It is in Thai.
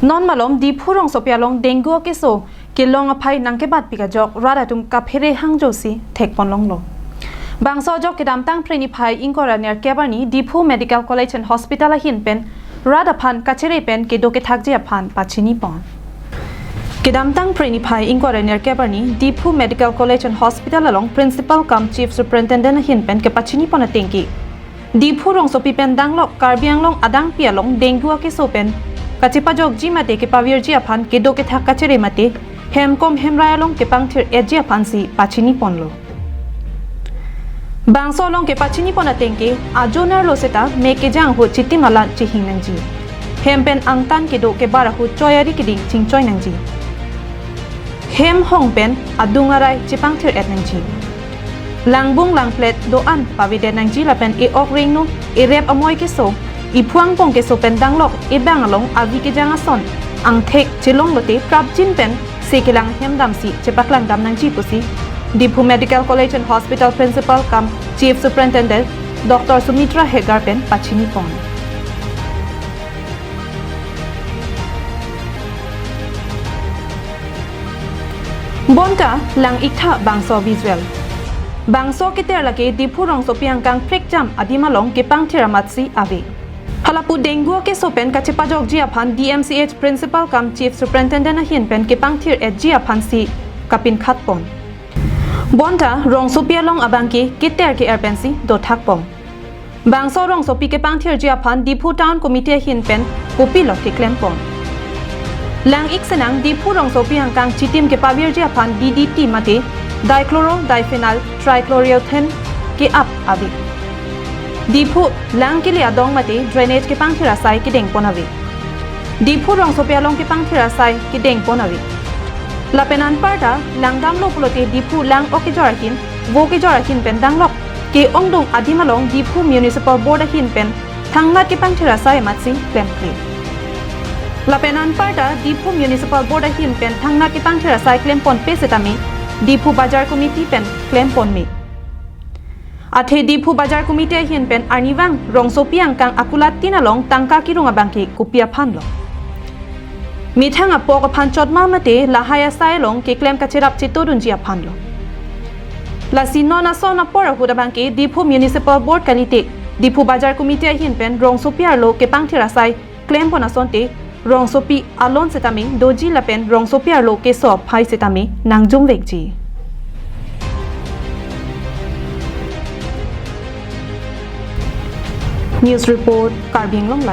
นอนมาล้มดีผู้รองสเปียลงเดงกัวเกโซกิลองอภัยนังเก็บัดปิกาจอกราดาตุมกับเฮเรฮังโจซีเทคปอนลงโลบางซอจอกกิดามตั้งเพลนิพายอิงกอราเนียร์แกบานีดีผู้ medical college and hospital หินเป็นราดาพันกัจเจเรเป็นกิโดเกทักเจียพันปัจฉินีปอนกิดามตั้งเพลนิพายอิงกอราเนียร์แกบานีดีผู้ medical college and hospital ลง principal กัม chief superintendent หินเป็นเกปัจฉินีปอนเต็งกีดีผู้รองสปีเป็นดังลอกการเบียงลงอดังเปียลงเดงกัวเกโซเป็นกัจจิปะจอกจีมาเตเกปาวิร์จีอพันกิโดเกทักกัจเจเรมาเตเฮมคอมเฮมรายลงเกปังเทอร์เอจีอพันสีปัจฉินีปอนโลบางโซลงเก็บปัจจุบันเต็งเกอาจูเนอร์โลเซตาเมเกจังหัวจิตติมาลันจิหิงนังจีเฮมเป็นอังตันเกโดเกบาระหัวจอยอาริกิดิงจิงจอยนังจีเฮมฮองเป็นอดุงอะไรจิปังเทอร์เอ็ดนังจีลังบุงลังเพลตโดอันปาวิเดนังจีละเป็นเอออกริงนูเอเรียบอมอยเกโซอีพวงปงเกโซเป็นดังลอกเอบังลงอาวิเกจังอสอนอังเทกจิลงโลเตปรับจินเป็นเซกิลังเฮมดำสีจิปักลังดำนังจีปุซีดีผู้ medical college and hospital principal กัม chief superintendent Dr. Sumitra Hegar เป็นปัจฉินีปอนบนตาหลังอีกท่าบางโซวิชวลบางโซกิเตอร์ละเกดีผู้รองโซเปียงกังพริกจำอดีมาลงเก็บปังเทรามัตซีอาวีฮาลาปูเดงกัวเกโซเป็นกัจจิปะจอกจีอพัน DMCH principal กัม chief superintendent หินเป็นเก็บปังเทอร์เอจีอพันซีกับปินคัดปอนบอนตารองสุเปียลงอบังกีกิเตอร์กีเอร์เป็นซีโดทักปองบางโซรองสุปีเกปังเทียร์จีอพันดีผู้ทาวน์คอมมิตี้หินเป็นกุปีลอกที่เคลมปองหลังอีกสนังดีผู้รองสุปีหังกังจิติมเกปาวิร์จีอพันดีดีตีมาเตไดคลอโรไดฟีนัลไตรคลอเรียลเทนเกอัพอาวิดีผู้หลังกิเลียดองมาเตเดรเนจเกปังเทียร์ไซกิเด้งปอนอาวิดีผู้รองสุปีลงเกปังเทียร์ไซกิเด้งปอนอาวิลาเป็นอันปาร์ตาหลังดำโลกโลเตดีผู้หลังโอเคจอร์หินโวเกจอร์หินเป็นดังลอกเกองดงอดีมาลงดีผู้มิวนิสิปัลบอร์ดหินเป็นทางนัดเกปังเทราไซมัดซีเคลมคลีลาเป็นอันปาร์ตาดีผู้มิวนิสิปัลบอร์ดหินเป็นทางนัดเกปังเทราไซเคลมปอนเปสตามีดีผู้บาจาร์คอมมิตี้เป็นเคลมปอนมีอาเทดีผู้บาจาร์คอมมิตี้หินเป็นอานิวังรองโซเปียงกังอากุลัตตินาลงตังกากิรุงอบังเกกุปียพันลงมีทั้งอปอกพันจดมาเมเตลาหายาไซลงเกเคลมกัจเจรับจิตโตดุนจีอพันลงลาซินนอนาโซนาปอร์หูดบังเกดีผู้มิวนิสิปัลบอร์ดกันเตดีผู้บาจาร์คอมมิตี้หินเป็นรองโซเปียโลเกปังเทราไซเคลมปอนาซอนเตรองโซปีอลอนเซตามิโดจีละเป็นรองโซเปียโลเกสอบไพเซตามินางจุมเวกจีNews Report การบิงล่องไหล